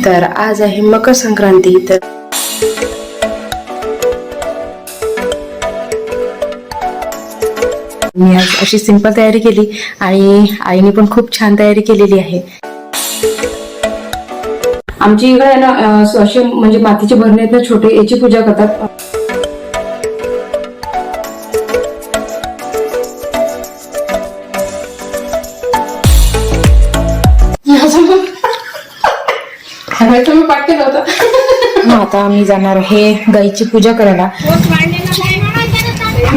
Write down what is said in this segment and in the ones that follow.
तर आज आहे मकर संक्रांती। तर मी आज अशी सिंपल तयारी केली आणि आईने पण खूप छान तयारी केलेली आहे। आमची इकडे आहे ना असे म्हणजे मातीचे भरणे आहेत ना छोटे, याची पूजा करतात। आता आम्ही जाणार आहे गाईची पूजा करायला।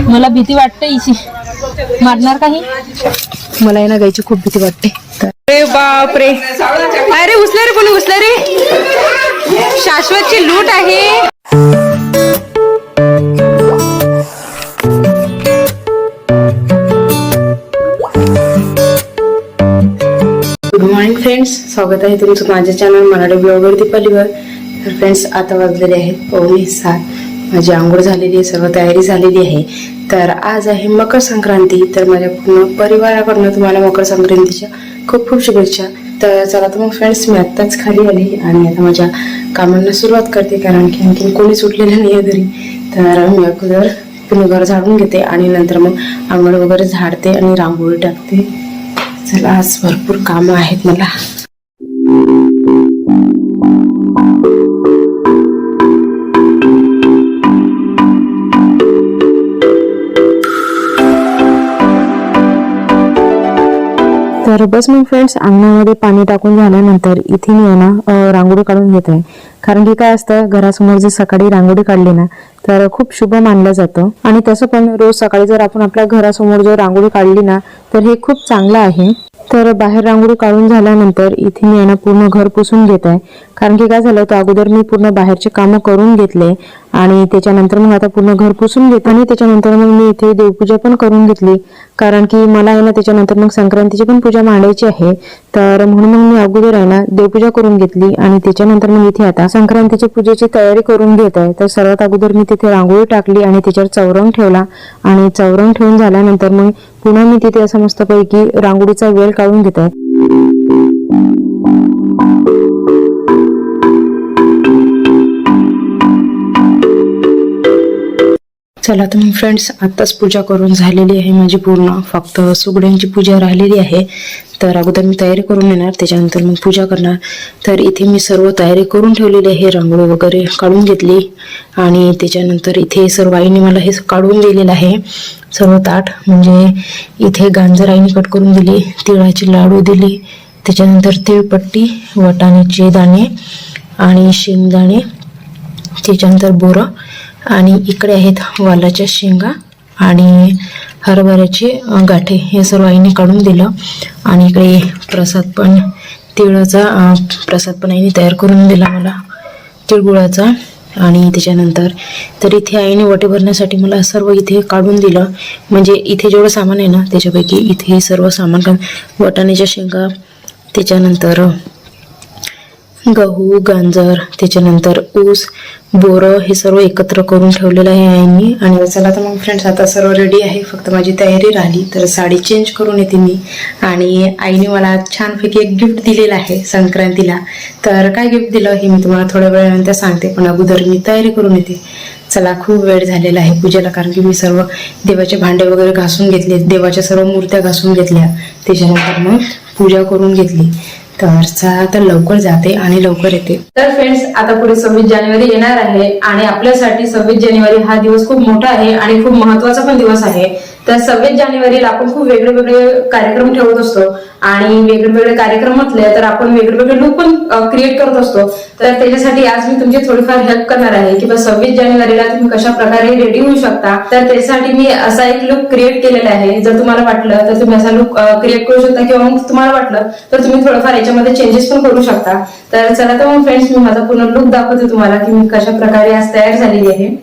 मला भीती वाटते हिची, मारणार काही। मला आहे ना गाईची खूप भीती वाटते। अरे बाप रे, अरे उचला रे, कोणी उचला रे, शाश्वतची लूट आहे। गुड मॉर्निंग फ्रेंड्स, स्वागत आहे तुमचं माझ्या चॅनल मराठी ब्लॉगर दीपालीवर। तर फ्रेंड्स आता वाजलेले आहेत 6:45। माझी आंघोळ झालेली आहे, सर्व तयारी झालेली आहे। तर आज आहे मकर संक्रांती। तर माझ्या पूर्ण परिवाराकडून तुम्हाला मकर संक्रांतीच्या खूप खूप शुभेच्छा। तर चला तर मग फ्रेंड्स, मी आत्ताच खाली आली आणि आता माझ्या कामांना सुरुवात करते, कारण की आणखी कोणी सुटलेलं नाही आहे घरी। तर मी अगोदर पूर्ण घर झाडून घेते आणि नंतर मग अंगण वगैरे झाडते आणि रांगोळी टाकते। चला, आज भरपूर कामं आहेत मला। तर बस मग फ्रेंड्स, अंगणामध्ये पाणी टाकून झाल्यानंतर इथे मी ना रांगोळी काढून घेत आहे। कारण की काय असतं, घरासमोर जर सकाळी रांगोळी काढली ना तर खूप शुभ मानलं जातं। आणि तसं पण रोज सकाळी जर आपण आपल्या घरासमोर जर रांगोळी काढली ना तर हे खूप चांगलं आहे। तर बाहेर रांगोळी काढून झाल्यानंतर इथे मी ना पूर्ण घर पुसून घेत आहे। कारण की काय झालं होतं, अगोदर मी पूर्ण बाहेरचे कामं करून घेतले आणि त्याच्यानंतर मग आता पूर्ण घर पुसून घेते आणि त्याच्यानंतर मग मी इथे देवपूजा पण करून घेतली। कारण की मला आहे ना त्याच्यानंतर मग संक्रांतीची पण पूजा मांडायची आहे। तर म्हणून मग मी अगोदर आहे ना देवपूजा करून घेतली आणि त्याच्यानंतर मग इथे आता संक्रांतीची पूजेची तयारी करून घेत आहे। तर सर्वात अगोदर मी तिथे रांगोळी टाकली आणि त्याच्यावर चौरंग ठेवला आणि चौरंग ठेवून झाल्यानंतर मग पुन्हा मी तिथे असं मस्तपैकी रांगोळीचा वेळ काढून घेत आहे। चला तर मग फ्रेंड्स, आताच पूजा करून झालेली आहे माझी पूर्ण, फक्त सुगड्यांची पूजा राहिलेली आहे। तर अगोदर मी तयारी करून येणार, त्याच्यानंतर मग पूजा करणार। तर इथे मी सर्व तयारी करून ठेवलेली आहे, रांगोळी वगैरे काढून घेतली आणि त्याच्यानंतर इथे सर्व आईने मला हे काढून दिलेलं आहे सर्व ताट। म्हणजे इथे गांजर आईने कट करून दिली, तिळाची लाडू दिली, त्याच्यानंतर तिळपट्टी, वाटाण्याचे दाणे आणि शेंगदाणे, त्याच्यानंतर बोरं आणि इकडे आहेत वालाच्या शेंगा आणि हरभऱ्याचे गाठे, हे सर्व आईने काढून दिलं। आणि इकडे प्रसाद पण, तिळाचा प्रसाद पण आईने तयार करून दिला मला, तिळगुळाचा। आणि त्याच्यानंतर तर इथे आईने वटे भरण्यासाठी मला सर्व इथे काढून दिलं। म्हणजे इथे जेवढं सामान आहे ना त्याच्यापैकी इथे सर्व सामान, वाटाण्याच्या शेंगा, त्याच्यानंतर गहू, गांजर, त्याच्यानंतर ऊस, बोरं, हे सर्व एकत्र करून ठेवलेलं आहे आईंनी। आणि चला तर मग फ्रेंड्स, आता सर्व रेडी आहे, फक्त माझी तयारी राहिली। तर साडी चेंज करून येते मी। आणि आईने मला छानपैकी एक गिफ्ट दिलेलं आहे संक्रांतीला। तर काय गिफ्ट दिलं हे मी तुम्हाला थोड्या वेळानंतर सांगते, पण अगोदर मी तयारी करून येते। चला, खूप वेळ झालेला आहे पूजेला, कारण की मी सर्व देवाचे भांडे वगैरे घासून घेतले, देवाच्या सर्व मूर्त्या घासून घेतल्या, त्याच्यानंतर मग पूजा करून घेतली। तर चला, तर लवकर जाते आणि लवकर येते। तर फ्रेंड्स, आता पुढे 26 जानेवारी येणार आहे आणि आपल्यासाठी 26 जानेवारी हा दिवस खूप मोठा आहे आणि खूप महत्वाचा पण दिवस आहे। तर 26 जानेवारीला आपण खूप वेगळे वेगळे कार्यक्रम ठेवत असतो आणि वेगवेगळे कार्यक्रम म्हटले तर आपण वेगवेगळे लुक पण क्रिएट करत असतो। तर त्याच्यासाठी आज मी तुमची थोडीफार हेल्प करणार आहे की 26 जानेवारीला तुम्ही कशा प्रकारे रेडी होऊ शकता। तर त्यासाठी मी असा एक लुक क्रिएट केलेला आहे। जर तुम्हाला वाटलं तर तुम्ही असा लुक क्रिएट करू शकता, किंवा मग तुम्हाला वाटलं तर तुम्ही थोडंफार याच्यामध्ये चेंजेस पण करू शकता। तर चला तर मग फ्रेंड्स, मी माझा पूर्ण लुक दाखवते तुम्हाला की मी कशा प्रकारे आज तयार झालेली आहे।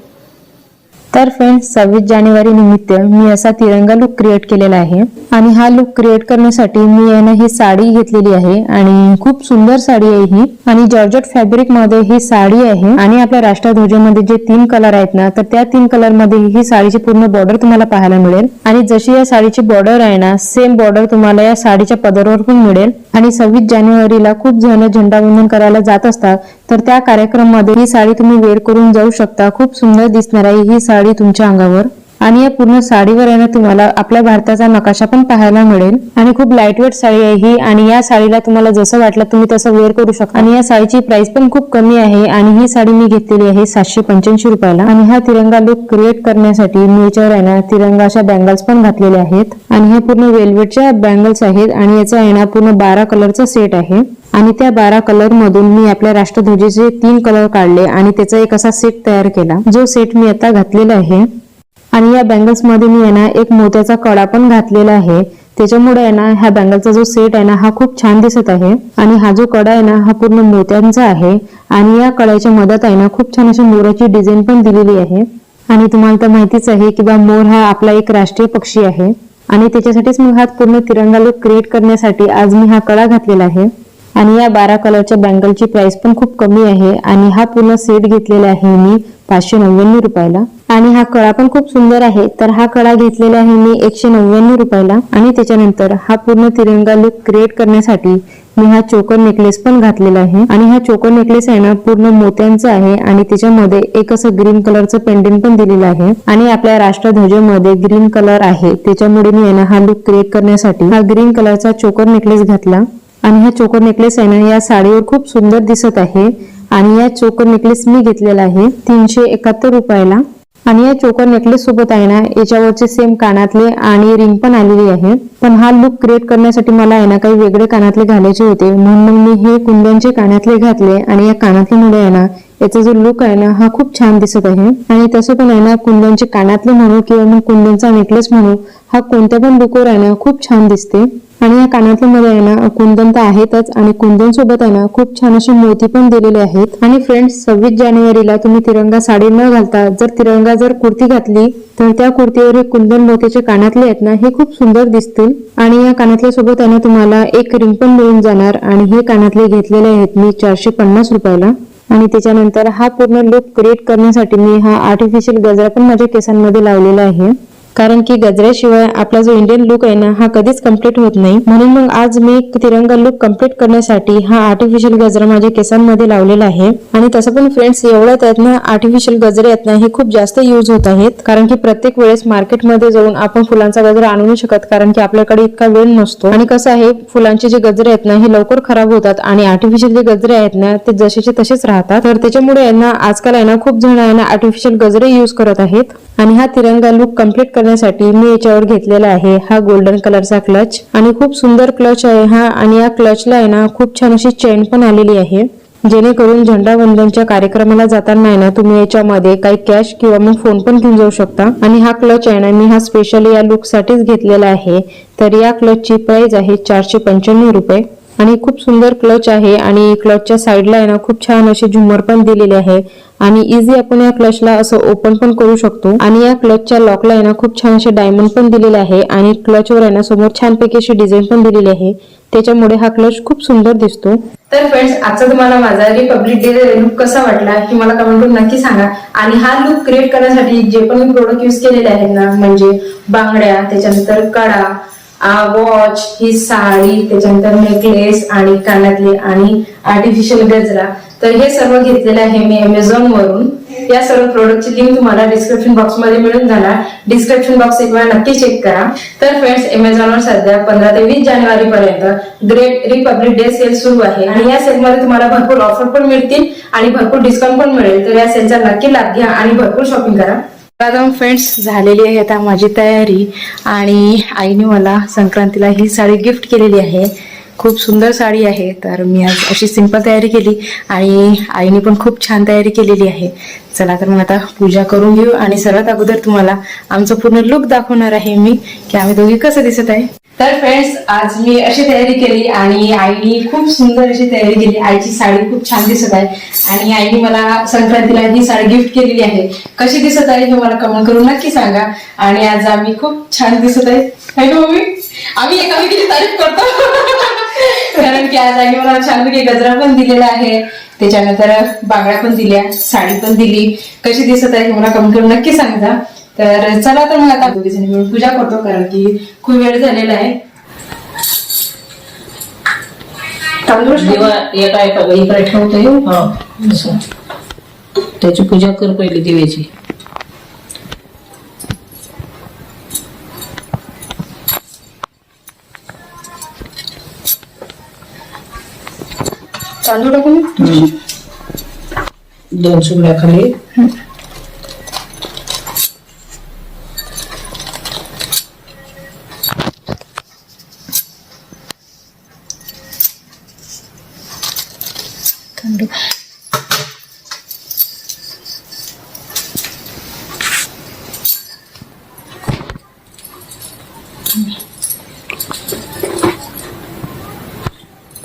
तर फ्रेंड्स 26 जानेवारी निमित्त मी असा तिरंगा लुक क्रिएट केलेला आहे आणि हा लुक क्रिएट करण्यासाठी मी यानं ही साडी घेतलेली आहे आणि खूप सुंदर साडी आहे ही आणि जॉर्जेट फॅब्रिक मध्ये ही साडी आहे आणि आपल्या राष्ट्रध्वजामध्ये जे 3 कलर आहेत ना तर त्या 3 कलर मध्ये ही साडीची पूर्ण बॉर्डर तुम्हाला पाहायला मिळेल आणि जशी या साडीची बॉर्डर आहे ना सेम बॉर्डर तुम्हाला या साडीच्या पदरावर पण मिळेल आणि 26 जानेवारीला खूप जण झेंडावंदन करायला जात असतात तर त्या कार्यक्रमामध्ये ही साडी तुम्ही वेअर करून जाऊ शकता. खूप सुंदर दिसणार आहे ही साडी तुमच्या अंगावर आणि या पूर्ण साडीवर आहे ना तुम्हाला आपल्या भारताचा नकाशा पण पाहायला मिळेल आणि खूप लाईटवेट साडी आहे ही आणि या साडीला तुम्हाला जसं वाटलं तुम्ही तसं वेअर करू शकता आणि या साडीची प्राइस पण खूप कमी आहे आणि ही साडी मी घेतलेली आहे 785 रुपयाला आणि हा तिरंगा लुक क्रिएट करण्यासाठी मी याच्यावर आहे ना तिरंगा अशा बँगल्स पण घातलेल्या आहेत आणि हे पूर्ण वेल्वेटच्या बँगल्स आहेत आणि याचा आहे ना पूर्ण 12 कलरचा सेट आहे आणि त्या 12 कलर मधून मी आपल्या राष्ट्रध्वजाचे 3 कलर काढले आणि त्याचा एक असा सेट तयार केला जो सेट मी आता घातलेला आहे आणि या बँगल्स मध्ये मी आहे ना एक मोत्याचा कडा पण घातलेला आहे त्याच्यामुळे आहे ना ह्या बँगलचा जो सेट आहे ना हा खूप छान दिसत आहे आणि हा जो कडा आहे ना हा पूर्ण मोत्यांचा आहे आणि या कड्याच्या मदत आहे ना खूप छान अशी मोराची डिझाईन पण दिलेली आहे आणि तुम्हाला तर माहितीच आहे की बा मोर हा आपला एक राष्ट्रीय पक्षी आहे आणि त्याच्यासाठीच मग हा पूर्ण तिरंगा लुक क्रिएट करण्यासाठी आज मी हा कडा घातलेला आहे आणि या 12 कलरच्या बँगलची प्राइस पण खूप कमी आहे आणि हा पूर्ण सेट घेतलेला आहे मी 599 रुपयाला आणि हा कडा पण खूप सुंदर आहे तर हा कडा घेतलेला आहे मी 199 रुपयाला आणि त्याच्यानंतर हा पूर्ण तिरंगा लुक क्रिएट करण्यासाठी मी हा चोकर नेकलेस पण घातलेला आहे आणि हा चोकर नेकलेस आहे ना पूर्ण मोत्यांचा आहे आणि त्याच्यामध्ये एक असं ग्रीन कलरचं पेंडेंट पण दिलेलं आहे आणि आपल्या राष्ट्रध्वजामध्ये ग्रीन कलर आहे त्याच्यामुळे मी ना हा लुक क्रिएट करण्यासाठी हा ग्रीन कलरचा चोकर नेकलेस घातला आणि हा चोकर नेकलेस आहे ना या साडीवर खूप सुंदर दिसत आहे आणि या चोकर नेकलेस मी घेतलेला आहे 371 रुपयाला आणि या चोकर नेकलेस सोबत आहे ना याच्यावरचे सेम कानातले आणि रिंग पण आलेली आहे पण हा लुक क्रिएट करण्यासाठी मला आहे ना काही वेगळे कानातले घालायचे होते म्हणून मी हे कुंदनचे कानातले घातले आणि या कानातल्यामुळे आहे ना याचा जो लुक आहे ना हा खूप छान दिसत आहे आणि तसं पण आहे ना कुंदनचे कानातले म्हणू किंवा मग कुंदनचा नेकलेस म्हणू हा कोणत्या पण लुकवर आहे ना खूप छान दिसते आणि या कानातल्यामध्ये आहे ना कुंदन तर आहेतच आणि कुंदन सोबत आहे ना खूप छान असे मोती पण दिलेले आहेत आणि फ्रेंड्स 26 जानेवारीला तुम्ही तिरंगा साडी न घालता जर कुर्ती घातली तर त्या कुर्तीवर कुंदन मोत्याचे कानातले आहेत ना हे खूप सुंदर दिसतील आणि या कानातल्या सोबत आहे ना तुम्हाला एक रिंग पण मिळून जाणार आणि हे कानातले घेतलेले आहेत मी 450 रुपयाला आणि त्याच्यानंतर हा पूर्ण लुक क्रिएट करण्यासाठी मी हा आर्टिफिशियल गजरा पण माझ्या केसांमध्ये लावलेला आहे कारण की गजऱ्याशिवाय आपला जो इंडियन लुक आहे ना हा कधीच कम्प्लीट होत नाही म्हणून मग आज मी तिरंगा लुक कम्प्लीट करण्यासाठी हा आर्टिफिशियल गजरा माझ्या केसांमध्ये लावलेला आहे आणि तसं पण फ्रेंड्स एवढ्यात आहेत ना आर्टिफिशियल गजरे आहेत ना हे खूप जास्त यूज होत आहेत कारण की प्रत्येक वेळेस मार्केटमध्ये जाऊन आपण फुलांचा गजरा आणू नाही शकत कारण की आपल्याकडे इतका वेळ नसतो आणि कसं आहे फुलांचे जे गजरे आहेत ना हे लवकर खराब होतात आणि आर्टिफिशियल जे गजरे आहेत ना ते जसेचे तसेच राहतात तर त्याच्यामुळे आहे ना आजकाल आहे ना खूप जण आहे ना आर्टिफिशियल गजरे यूज करत आहेत आणि हा तिरंगा लुक कम्प्लीट करण्यासाठी मी याच्यावर घेतलेला आहे हा गोल्डन कलरचा क्लच आणि खूप सुंदर क्लच आहे हा आणि या क्लचला आहे ना खूप छान अशी चेन पण आलेली आहे जेणेकरून झेंडावंदनच्या कार्यक्रमाला जाताना आहे ना तुम्ही याच्यामध्ये काही कॅश किंवा मग फोन पण घेऊन जाऊ शकता आणि हा क्लच आहे ना मी हा स्पेशली या लुक साठीच घेतलेला आहे तर या क्लचची प्राइस आहे 495 रुपये आणि खूप सुंदर क्लच आहे आणि क्लचच्या साईडला आहे ना खूप छान असे झुमर पण दिलेले आहे आणि इझी आपण या क्लचला असं ओपन पण करू शकतो आणि या क्लचच्या लॉकला आहे ना खूप छान असे डायमंड पण दिलेले आहे आणि क्लचवर आहे ना समोर छानपैकी अशी डिझाईन पण दिलेली आहे त्याच्यामुळे हा क्लच खूप सुंदर दिसतो. तर फ्रेंड्स आजचा तुम्हाला माझा रिपब्लिक डे लुक कसा वाटला हे मला कमेंट करून नक्की सांगा आणि हा लुक क्रिएट करण्यासाठी जे पण मी प्रोडक्ट युज केलेले आहेत ना म्हणजे बांगड्या त्याच्यानंतर कडा वॉच ही साडी त्याच्यानंतर नेकलेस आणि कानातले आणि आर्टिफिशियल गजरा तर हे सर्व घेतलेलं आहे मी अमेझॉन वरून या सर्व प्रोडक्टची लिंक तुम्हाला डिस्क्रिप्शन बॉक्स मध्ये मिळून जाणार डिस्क्रिप्शन बॉक्स एक वेळा नक्की चेक करा. तर फ्रेंड्स अमेझॉनवर सध्या 15 ते 20 जानेवारी पर्यंत ग्रेट रिपब्लिक डे सेल सुरू आहे आणि या सेलमध्ये तुम्हाला भरपूर ऑफर पण मिळतील आणि भरपूर डिस्काउंट पण मिळेल तर या सेलचा नक्की लाभ घ्या आणि भरपूर शॉपिंग करा. आता फ्रेंड्स झालेली आहे आता माझी तयारी आणि आईने मला संक्रांतीला ही साडी गिफ्ट केलेली आहे खूप सुंदर साडी आहे तर मी आज अशी सिंपल तयारी केली आणि आईने पण खूप छान तयारी केलेली आहे. चला तर मग आता पूजा करून घेऊ आणि सर्वात अगोदर तुम्हाला आमचं पूर्ण लुक दाखवणार आहे मी की आम्ही दोघी कसं दिसत आहे. तर फ्रेंड्स, आज मी अशी तयारी केली आणि आईने खूप सुंदर अशी तयारी केली. आईची साडी खूप छान दिसत आहे आणि आईने मला संक्रांतीला ही साडी गिफ्ट केलेली आहे. कशी दिसत आहे हे मला कमेंट करून नक्की सांगा. आणि आज आम्ही खूप छान दिसत आहे. है ना मम्मी? आम्ही एकामेकीची तारीफ करतो कारण की आज आईने मला छानपैकी गजरा पण दिलेला आहे, त्याच्यानंतर बांगड्या पण दिल्या, साडी पण दिली. कशी दिसत आहे हे मला कमेंट करून नक्की सांगा. तर चला तर मग आता दोघीजणी मिळून पूजा करतो कारण की खूप वेळ झालेला आहे. तांदूळ दिवा एका एका इकडे ठेवतोय. त्याची पूजा कर पहिली दिव्याची. तांदूळ टाकून 2 चुगड्या खाली.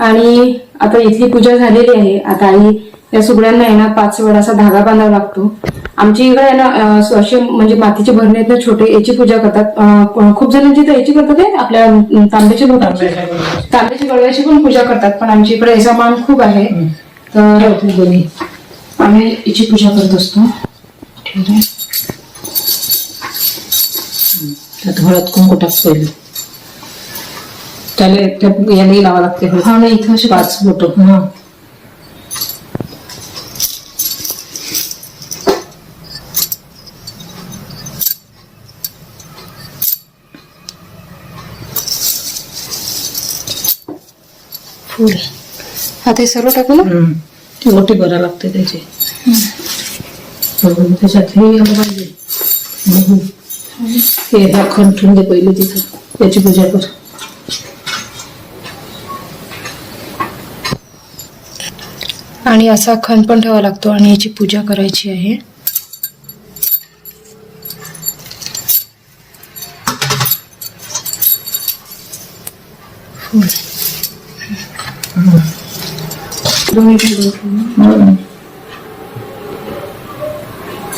आणि आता इथली पूजा झालेली आहे. आता आई या सुगड्यांना आहे ना 5 वेळा असा धागा बांधावा लागतो. आमच्या इकडे आहे ना असे म्हणजे मातीचे भरणे आहेत ना छोटे, याची पूजा करतात. खूप जणांची तर याची करतात आहे आपल्या तांब्याच्या लोटांची, तांब्याच्या गडव्याची पण पूजा करतात, पण आमच्या इकडे याचा मान खूप आहे तर आम्ही याची पूजा करत असतो. ठीक आहे. त्यात हळद कुंकू टाक पहिले. त्याला याला लावा लागते. हा ना, इथं असे 5 बोट. फुल. आता हे सर्व टाकू ना. ती ओटी भरा लागते त्याची. त्याच्यात हे आलं पाहिजे. हे ह्या खंड दे पहिले तिथं. याची पूजा कर. आणि असा खण पण ठेवावा लागतो आणि याची पूजा करायची आहे.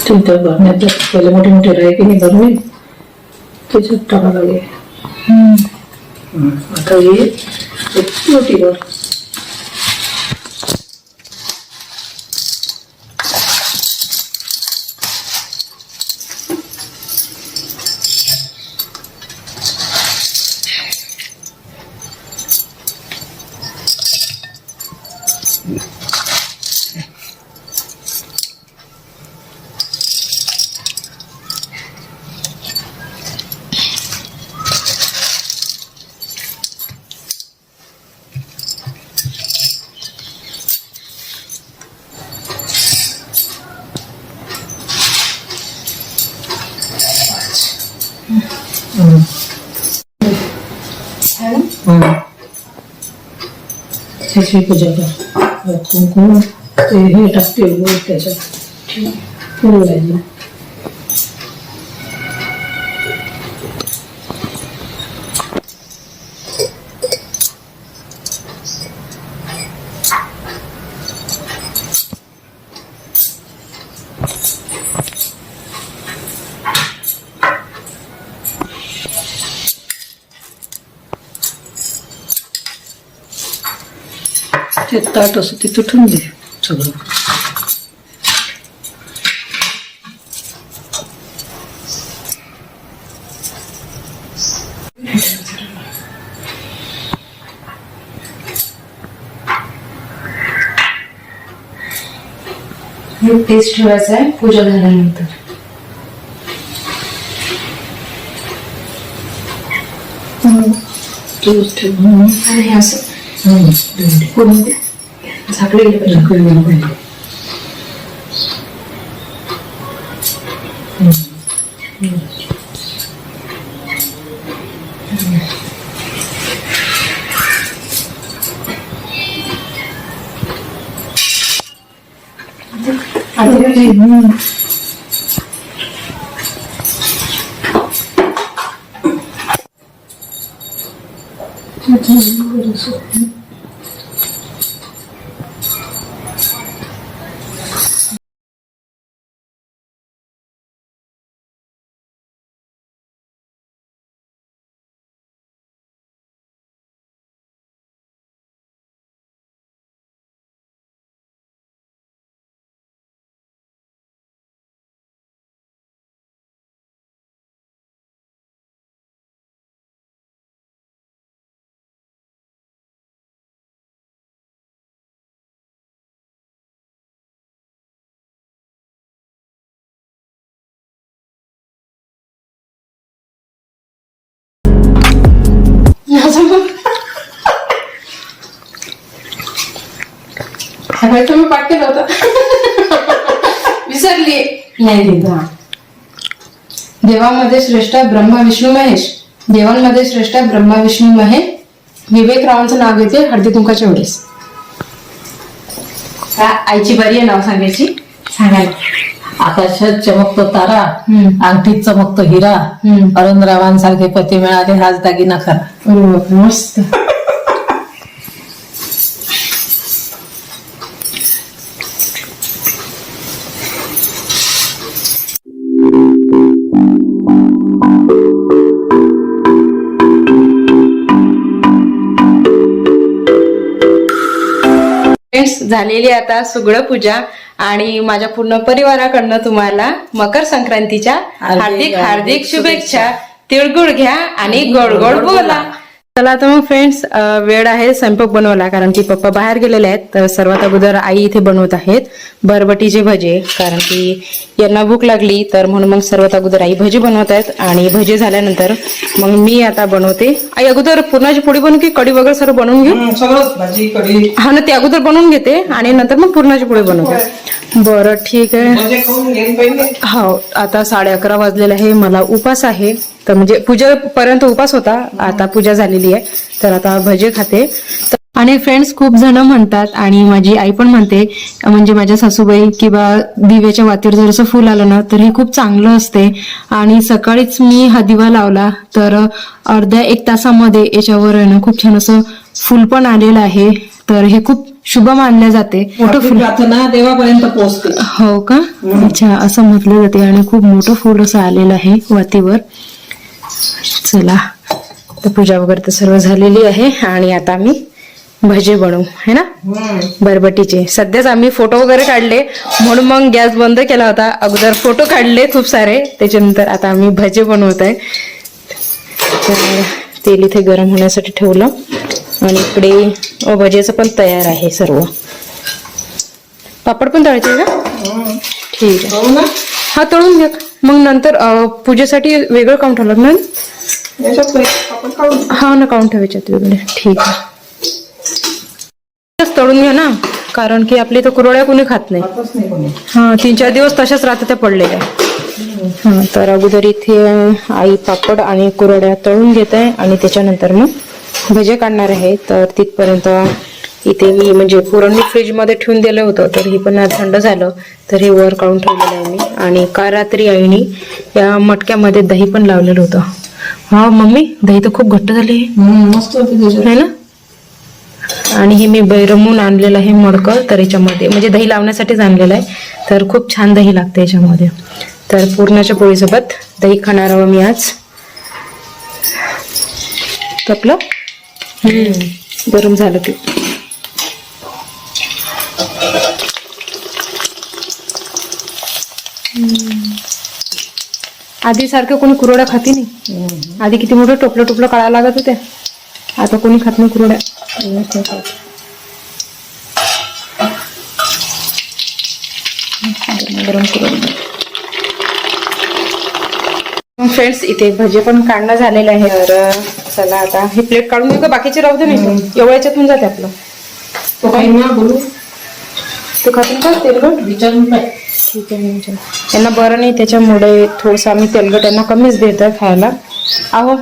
तिथं भरण्यात पहिले मोठे मोठे राय की नाही भरणे त्याच्यात टाका लागेल. आता ही मोठी भर. त्याची पूजा कर. कुंकुम ते हे टाकते त्याच्यात पुरवायला. ते ताट असं ते तुटून दे सगळं. टेस्ट ठेवायचा आहे पूजा झाल्यानंतर. आणि हे असं झाकले गेले पाहिजे. तुम्ही पाठ केलं होतं. विसरली नाही. देवामध्ये श्रेष्ठ ब्रह्मा विष्णू महेश. देवांमध्ये श्रेष्ठ ब्रह्मा विष्णू महेश. विवेकरावांचं नाव घेते हळदी कुंकाच्या वेळेस. आईची बरी आहे नाव सांगायची. सांगायला आकाशात चमकतो तारा, अंगठीत चमकतो हिरा, अरुणरावांसारखे पती मिळाले हाच दागिना खरा. मस्त. झालेली आता सुगड पूजा आणि माझ्या पूर्ण परिवाराकडनं तुम्हाला मकर संक्रांतीच्या हार्दिक हार्दिक शुभेच्छा. तिळगुळ घ्या आणि गोड गोड बोला. चला आता मग फ्रेंड्स, वेळ आहे स्वयंपाक बनवला कारण की पप्पा बाहेर गेलेले आहेत. तर सर्वात अगोदर आई इथे बनवत आहेत बरबटीचे भजे, कारण की यांना भूक लागली तर म्हणून मग सर्वात अगोदर आई भजी बनवत आहेत. आणि भजे झाल्यानंतर मग मी आता बनवते. आई अगोदर पुरणाची पोळी बनवू की कढी वगैरे सर्व बनवून घेऊ? सगळंच भाजी कढी हा ना, ते अगोदर बनवून घेते आणि नंतर मग पुरणाची पोळी बनवते. बरं ठीक आहे. म्हणजे खाऊन घेईन पहिले. हो, आता 11:30 वाजलेले आहे. मला उपास आहे, तर म्हणजे पूजेपर्यंत उपास होता, आता पूजा झालेली आहे तर आता भजे खाते. आणि फ्रेंड्स, खूप जण म्हणतात आणि माझी आई पण म्हणते, म्हणजे माझ्या सासूबाई, किंवा दिव्याच्या वातीवर जर असं फुल आलं ना तर हे खूप चांगलं असते. आणि सकाळीच मी हा दिवा लावला तर अर्ध्या 1 तासामध्ये याच्यावर आहे ना खूप छान असं फुल पण आलेलं आहे. तर हे खूप शुभ मानले जाते. मोठं फुल प्रार्थना देवापर्यंत पोहोचते. हो का? अच्छा, असं म्हटलं जाते. आणि खूप मोठं फुल असं आलेलं आहे वातीवर. चला, तर पूजा वगैरे तर सर्व झालेली आहे आणि आता आम्ही भजे बनवू, है ना, बरबटीचे. सध्याच आम्ही फोटो वगैरे काढले म्हणून मग गॅस बंद केला होता. अगोदर फोटो काढले खूप सारे, त्याच्यानंतर आता आम्ही भजे बनवत आहे. तर तेल इथे गरम होण्यासाठी ठेवलं आणि इकडे भजेचं पण तयार आहे सर्व. पापड पण तळते का? ठीक आहे. हा, तळून घ्या. मग नंतर पूजेसाठी वेगळं काउंट ठेवलं ना? हा ना, काउंट ठेवायच्यात वेगळे. ठीक आहे, तळून घ्या ना, कारण की आपली तर कुरवड्या कोणी खात नाही. हा, 3-4 दिवस तशाच राहतात त्या पडलेल्या. हा, तर अगोदर इथे आई पापड आणि कुरवड्या तळून घेत आहे आणि त्याच्यानंतर मग भजे काढणार आहे. तर तिथपर्यंत इथे मी म्हणजे पुरण मी फ्रीजमध्ये ठेवून दिलं होतं, तर हे पण थंड झालं तर हे वर काढून ठेवलेलं आहे मी. आणि काल रात्री आईने या मटक्यामध्ये दही पण लावलेलं होतं. हा मम्मी, दही तर खूप घट्ट झाले मस्त होते ना. आणि हे मी बैरमून आणलेलं आहे मडकं, तर याच्यामध्ये म्हणजे दही लावण्यासाठीच आणलेलं आहे. तर खूप छान दही लागते याच्यामध्ये. तर पुरणाच्या पोळीसोबत दही खाणार आहोत मी आज. तपलं गरम झालं की आधी सारखं कोणी कुरवड्या खाती नाही. आधी किती मोठं टोपलं टोपलं काढायला लागत होते, आता कोणी खात नाही कुरवड्या. गरम कुरवड्या. फ्रेंड्स, इथे भजे पण काढणं झालेलं आहे. तर चला आता हे प्लेट काढून घेऊ का? बाकीचे राहू दे. नाही एवढ्याच्यातून जाते आपलं. तो काही ना बोलू, ते खातून का तेलगट विचारून काय. ठीक आहे. यांना बरं नाही त्याच्यामुळे थोडंसं आम्ही तेलगट यांना कमीच देतो खायला. अहो,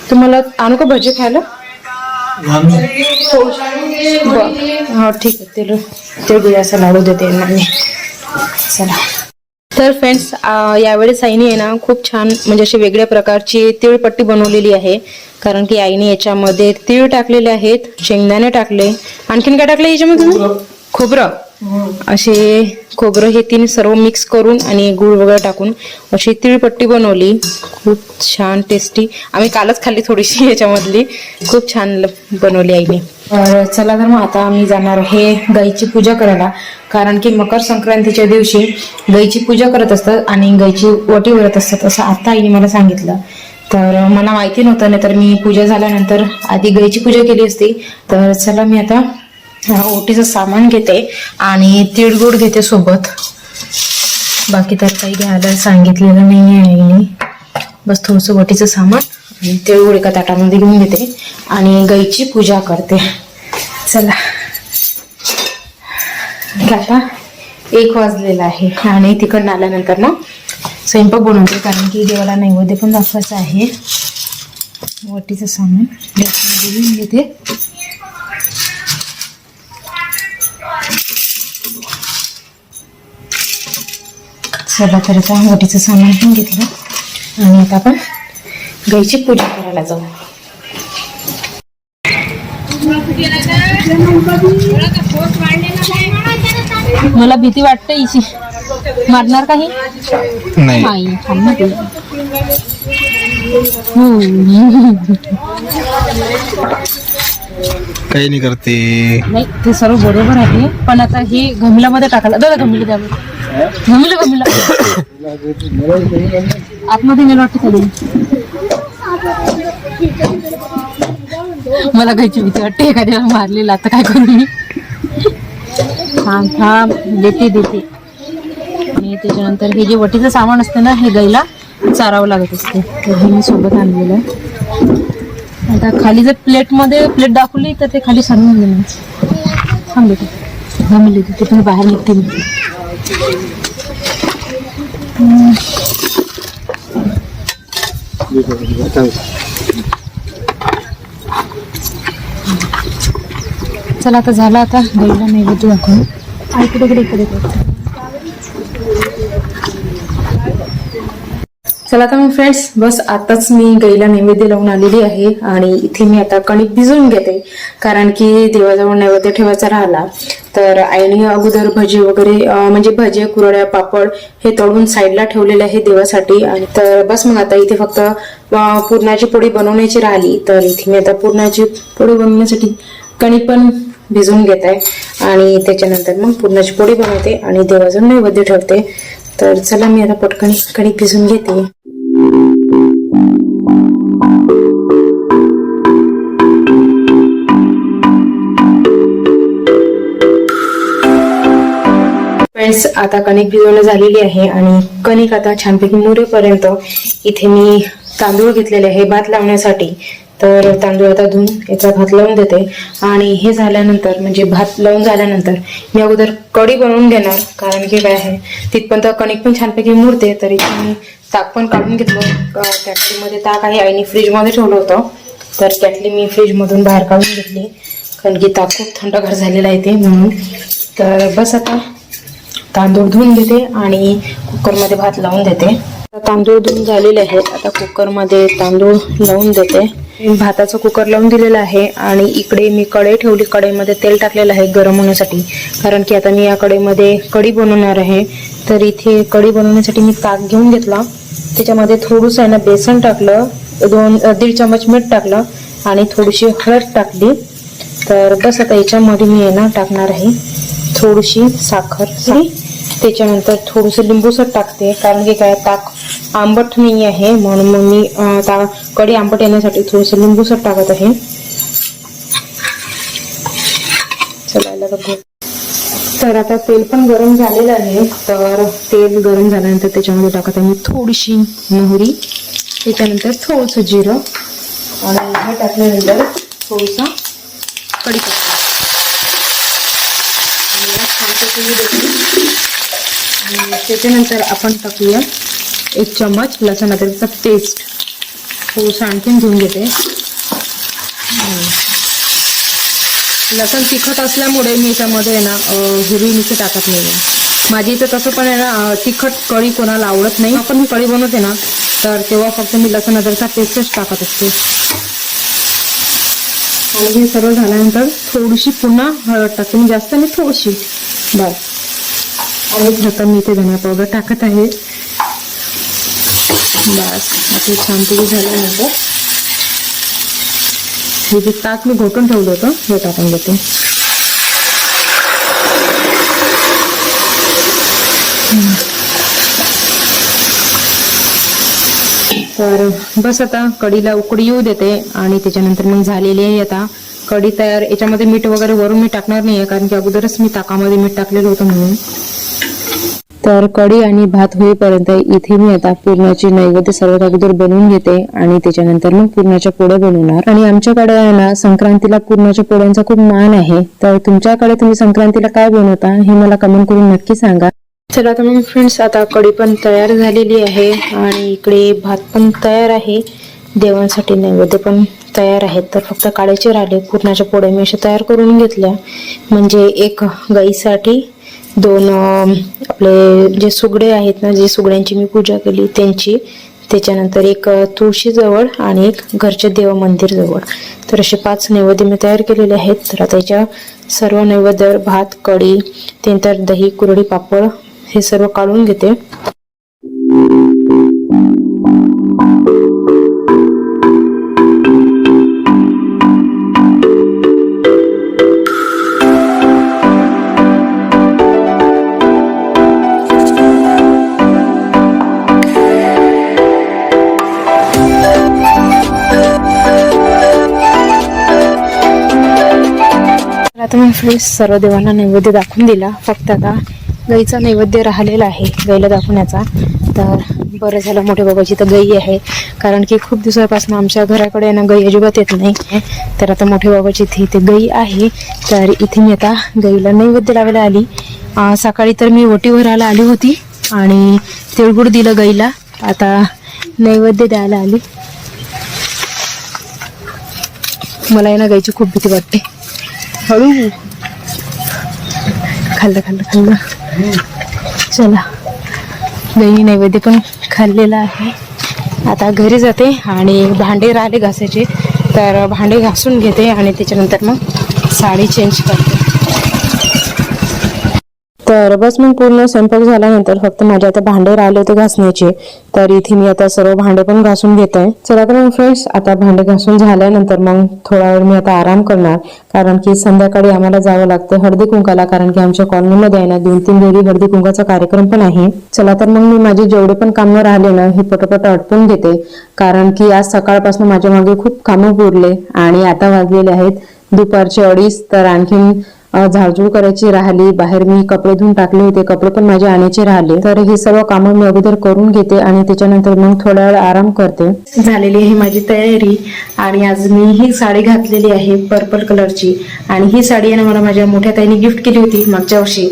तुम्हाला आणू का भजी खायला? हो ठीक आहे, तेल असं लाडू देते यांना मी. चला, तर फ्रेंड्स यावेळेस आईने आहे ना खूप छान म्हणजे अशी वेगळ्या प्रकारची तिळपट्टी बनवलेली आहे. कारण की आईने याच्यामध्ये तीळ टाकलेले आहेत, शेंगदाणे टाकले, आणखीन काय टाकले याच्यामध्ये? खोबरं. असे खोबरं हे तीन सर्व मिक्स करून आणि गुळ वगैरे टाकून अशी तिळपट्टी बनवली. खूप छान टेस्टी. आम्ही कालच खाल्ली थोडीशी याच्यामधली. खूप छान बनवली आईने. चला तर मग आता आम्ही जाणार आहे गाईची पूजा करायला. कारण की मकर संक्रांतीच्या दिवशी गाईची पूजा करत असतात आणि गाईची ओटी भरत असतात असं आता आईने मला सांगितलं. तर मला माहिती नव्हतं, नाही तर मी पूजा झाल्यानंतर आधी गाईची पूजा केली असती. तर चला मी आता ओटीचं सामान घेते आणि तिळगुळ घेते सोबत. बाकी तर काही घ्यायला सांगितलेलं नाही आहे आईने. बस थोडंसं ओटीचं सामान आणि तिळगुळ एका ताटामध्ये घेऊन घेते आणि गाईची पूजा करते. चला आता 1 वाजलेला आहे आणि तिकडनं आल्यानंतर ना स्वयंपाक बनवते. कारण की देवाला नैवेद्य पण दाखवायचं आहे. वटीचं सामान गॅसमध्ये घेऊन घेते. चला तर आता वटीचं सामान पण घेतलं आणि आता आपण गाईची पूजा करायला जाऊ. मला भीती वाटते हिची. मारणार काही नाही. काही नाही करते. नाही ते सर्व बरोबर आहे, पण आता हे घमिलामध्ये टाकायला दादा. घमिला आतमध्ये नेलं वाटतं कधी. मला गायची भीती वाटते एखाद्याला मारलेला. आता काय करू मी. थांब देते. आणि त्याच्यानंतर हे जे वटीचं सामान असतं ना हे गाईला चारावं लागत असते. तर हे मी सोबत आणलेलं आहे. आता खाली जर प्लेट दाखवली तर ते खाली सांगून देणार. थांबले घमिले ते पण बाहेर निघते मी. चला आता झालं. आता गाईला नैवेद्य दाखवून इकडे. चला आता मग फ्रेंड्स, बस आताच मी गाईला नैवेद्य लावून आलेली आहे आणि इथे मी आता कणिक भिजवून घेते. कारण की देवाजवळ नैवेद्य ठेवायचा राहिला तर आईने अगोदर भजी वगैरे म्हणजे भजे, कुरड्या, पापड हे तळून साईडला ठेवलेले आहे देवासाठी. आणि तर बस मग आता इथे फक्त पुरणाची पोळी बनवण्याची राहिली. तर इथे मी आता पुरणाची पोळी बनवण्यासाठी कणिक पण भिजवून घेत आहे आणि त्याच्यानंतर मग पुरणाची पोळी बनवते आणि देवाजवळ नैवेद्य ठेवते. तर चला मी आता पटकन कणिक भिजवून घेते. फ्रेंड्स, आता कणिक भिजवणं झालेली आहे आणि कणिक आता छानपैकी मुरेपर्यंत इथे मी तांदूळ घेतलेले आहे भात लावण्यासाठी. तर तांदूळ आता धुवून याचा भात लावून देते आणि हे झाल्यानंतर म्हणजे भात लावून झाल्यानंतर मी अगोदर कढी बनवून घेणार. कारण की काय आहे तिथपर्यंत कणिक पण छानपैकी मुरते. तरी मी ताक पण काढून घेतलं. कॅटलीमध्ये ताक आहे, आईने फ्रीजमध्ये ठेवलं होतं. तर कॅटली मी फ्रीजमधून बाहेर काढून घेतली कारण की ताक खूप थंडगार झालेला आहे ते म्हणून. तर बस आता तांदूळ धुवून घेते आणि कुकरमध्ये भात लावून देते. तांदूळ धुवून झालेले आहेत. आता कुकरमध्ये तांदूळ लावून देते. भाताचं कुकर लावून दिलेलं आहे आणि इकडे मी कढई ठेवली. कढईमध्ये तेल टाकलेलं आहे गरम होण्यासाठी. कारण की आता मी या कढईमध्ये कढी बनवणार आहे. तर इथे कढी बनवण्यासाठी मी ताक घेऊन घेतला. त्याच्यामध्ये थोडंसं आहे ना बेसन टाकलं, 1.5 चमच मीठ टाकलं आणि थोडीशी हळद टाकली. तर बस आता याच्यामध्ये मी आहे ना टाकणार आहे थोडीशी साखर. त्याच्यानंतर थोडंसं लिंबूसट टाकते. कारण की काय ताक आंबट नाही आहे म्हणून मग मी कढी आंबट येण्यासाठी थोडंसं लिंबूसट टाकत आहे. चला तर आता तेल पण गरम झालेलं आहे. तर तेल गरम झाल्यानंतर त्याच्यामध्ये टाकत आहे मी थोडीशी मोहरी, त्याच्यानंतर थोडंसं जिरं आणि हे टाकल्यानंतर थोडंसं कढीपत्ता आणि त्याच्यानंतर आपण टाकूया 1 चमच लसूण अद्रकचा पेस्ट. थोडंसं आणखीन घेऊन घेते. लसूण तिखट असल्यामुळे मी याच्यामध्ये ना हिरवी मिरची टाकत नाही. माझी इथं तसं पण आहे ना तिखट कढी कोणाला आवडत नाही. आपण मी कढी बनवते ना तर तेव्हा फक्त मी लसूण अद्रकचा पेस्टच टाकत असते. आणि हे सर्व झाल्यानंतर थोडीशी पुन्हा हळद टाकते मी, जास्त नाही थोडीशी बस. आणि आता मी इथे धनिया पावडर टाकत आहे. बस आपली छानपैकी झाल्यानंतर हे जे ताक मी घोटून ठेवलं होतं हे टाकून घेते. तर बस आता कढीला उकळी येऊ देते आणि त्याच्यानंतर मग झालेली आहे आता कढी तयार. याच्यामध्ये मीठ वगैरे वरून मी टाकणार नाहीये कारण की अगोदरच मी ताकामध्ये मीठ टाकलेलं होतं म्हणून. तर कढी आणि भात होईपर्यंत इथे मी आता पुरणाची नैवेद्य सर्वात अगोदर बनवून घेते आणि त्याच्यानंतर मग पुरणाच्या पोळ्या बनवणार. आणि आमच्याकडे आहे ना संक्रांतीला पुरणाच्या पोळ्यांचा खूप मान आहे. तर तुमच्याकडे तुम्ही संक्रांतीला काय बनवता हे मला कमेंट करून नक्की सांगा. चला आता मग फ्रेंड्स आता कढी पण तयार झालेली आहे आणि इकडे भात पण तयार आहे. देवांसाठी नैवेद्य पण तयार आहेत. तर फक्त काढायचे राहिले. पुरणाच्या पोळ्या मी अशा तयार करून घेतल्या. म्हणजे एक गाईसाठी, दोन आपले जे सुगडे आहेत ना, जे सुगड्यांची मी पूजा केली त्यांची, त्याच्यानंतर एक तुळशीजवळ आणि एक घरच्या देव मंदिर जवळ. तर असे 5 नैवेद्य मी तयार केलेले आहेत. तर त्याच्या सर्व नैवेद्य भात, कढी, त्यानंतर दही, कुरडी, पापड हे सर्व काढून घेते. आता मी फ्रेंड्स सर्व देवांना नैवेद्य दाखवून दिला. फक्त आता गाईचा नैवेद्य राहिलेला आहे गाईला दाखवण्याचा. तर बरं झालं मोठ्या बाबाची तर गाई आहे, कारण की खूप दिवसापासून आमच्या घराकडे ना गाई अजिबात येत नाही. तर आता मोठ्या बाबाची इथे गाई आहे. तर इथे मी आता गाईला नैवेद्य लावायला आली. सकाळी तर मी ओटीभराला आली होती आणि तिळगुळ दिलं गाईला. आता नैवेद्य द्यायला आली. मला आहे ना गाईची खूप भीती वाटते. हळू खाल्लं चला. गाई नैवेद्य पण खाल्लेला आहे. आता घरी जाते आणि भांडे राहिले घासायचे, तर भांडे घासून घेते आणि त्याच्यानंतर मग साडी चेंज करते. तर बस मग पूर्ण स्वयंपाक झाल्यानंतर फक्त माझे आता भांडे राहिले होते घासण्याचे. तर इथे मी आता सर्व भांडे पण घासून घेत आहे. चला तर मग फ्रेंड्स आता भांडे घासून झाल्यानंतर मग थोडा वेळ मी आता आराम करणार, कारण की संध्याकाळी आम्हाला जावं लागतं हळदी कुंकाला, कारण की आमच्या कॉलनीमध्ये आहे ना 2-3 वेळी हळदी कुंकाचा कार्यक्रम पण आहे. चला तर मग मी माझे जेवढे पण कामं राहिले ना हे पटपट आटपून घेते, कारण की आज सकाळपासून माझ्या मागे खूप कामं पुरले आणि आता वाजलेले आहेत दुपारचे 2:30. तर आणखीन झाडझूड करायची राहिली. बाहेर मी कपडे धुवून टाकले होते, कपडे पण माझे आणायचे राहिले. तर हे सर्व कामं मी अगोदर करून घेते आणि त्याच्यानंतर मग थोड्या वेळ आराम करते. झालेली आहे माझी तयारी आणि आज मी ही साडी घातलेली आहे पर्पल कलरची. आणि ही साडी आहे ना मला माझ्या मोठ्या ताईने गिफ्ट केली होती मागच्या वर्षी.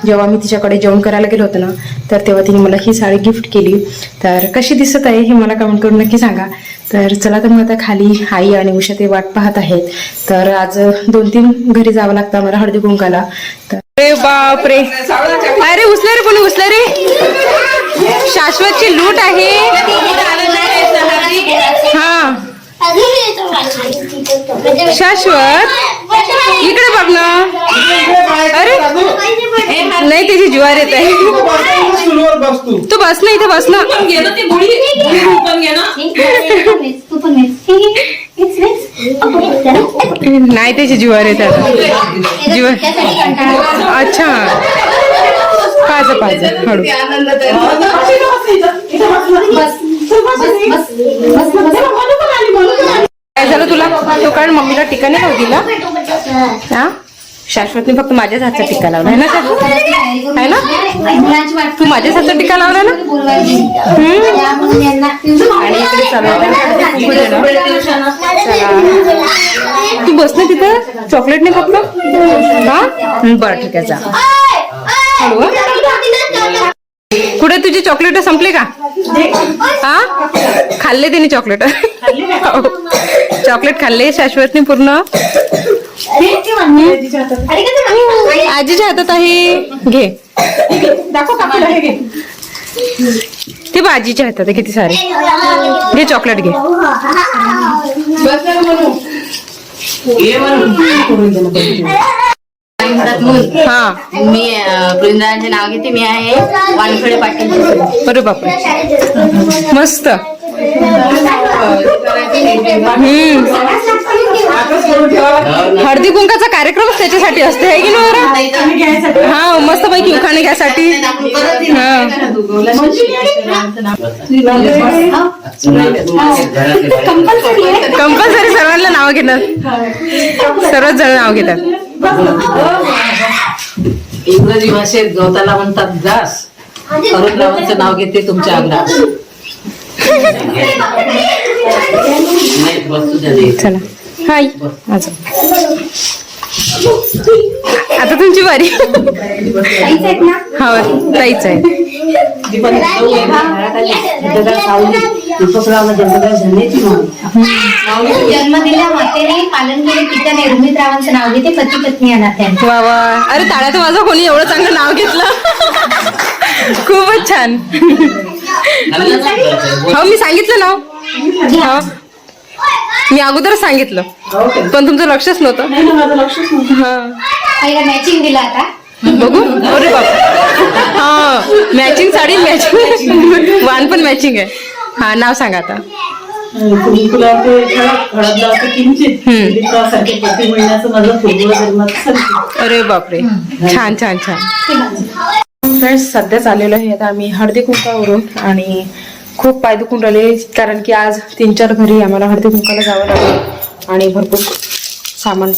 जेव्हा मी तिच्याकडे जेवण करायला गेलो होतो ना, तर तेव्हा तिने मला ही साडी गिफ्ट केली. तर कशी दिसत आहे हे मला कमेंट करून नक्की सांगा. तर चला तर मग आता खाली आई आणि उषा ते वाट पाहत आहेत. तर आज 2-3 घरी जावं लागतं आम्हाला हळदी कुंकाला. तर अरे बापरे, अरे उचला रे, कोणी उचला रे. शाश्वतची लूट आहे. हा शाश्वत इकडे बघ ना. अरे नाही त्याची ज्वार येत आहे. तू बस ना, इथे बस ना. नाही त्याची ज्वार येत आहे. ज्वार अच्छा पाच हळू. काय झालं तुला? तो कारण मम्मीला टिका नाही खाऊ दिला. हा शाश्वतने फक्त माझ्याच हातचा टिक्का लावला आहे ना, आहे ना. तू माझ्याच हातचा टिक्का लावला ना. आणि इकडे तू बस ना तिथं. चॉकलेट नाही खात का? बरं ठीक आहे जा. कुठे तुझे चॉकलेट संपले का? हा खाल्ले तिने चॉकलेट. चॉकलेट खाल्ले शाश्वतने पूर्ण. आजीच्या हातात आहे. घे दाखव काकाला हे घे. ते बघ आजीच्या हातात आहे किती सारे. घे चॉकलेट घे. हा मी वृंदावनचे नाव घेते. मी आहे वानखडे पाटील. अरे बापरे मस्त. हळदी कुंकाचा कार्यक्रम त्याच्यासाठी असते आहे की नाही? हा मस्त पैकी उखाणे घ्यासाठी. कंपल्सरी सर्वांना नाव घेणार. सर्वच जण नाव घेतात. इंग्रजी भाषेत गवताला म्हणतात ग्रास. अरुणरावांचं नाव घेते तुमच्या आग्रहास. चला हाय आता तुमची बारी. हा ताईच आहे. जन्म दिल्या मातेने पालन केले पिता निर्मितरावांचं नाव घेते पती पत्नी अनाथ्यांनी. वा वा. अरे टाळ्यात माझं कोणी एवढं चांगलं नाव घेतलं. खूपच छान. हो मी सांगितलं नाव. हो मी अगोदरच सांगितलं पण तुमचं लक्षच नव्हतं. हा आईला मॅचिंग दिलं आता. बघू. अरे बाबा. हा मॅचिंग साडी मॅचिंग वाण पण मॅचिंग आहे. हा नाव सांगा आता. अरे बापरे छान छान छान. फ्रेंड्स सध्याच आलेलो आहे आता आम्ही हळदी कुंकावरून आणि खूप पाय दुखून राहिले कारण की आज 3-4 घरी आम्हाला हळदी कुंकाला जावं लागलं आणि भरपूर सामान पण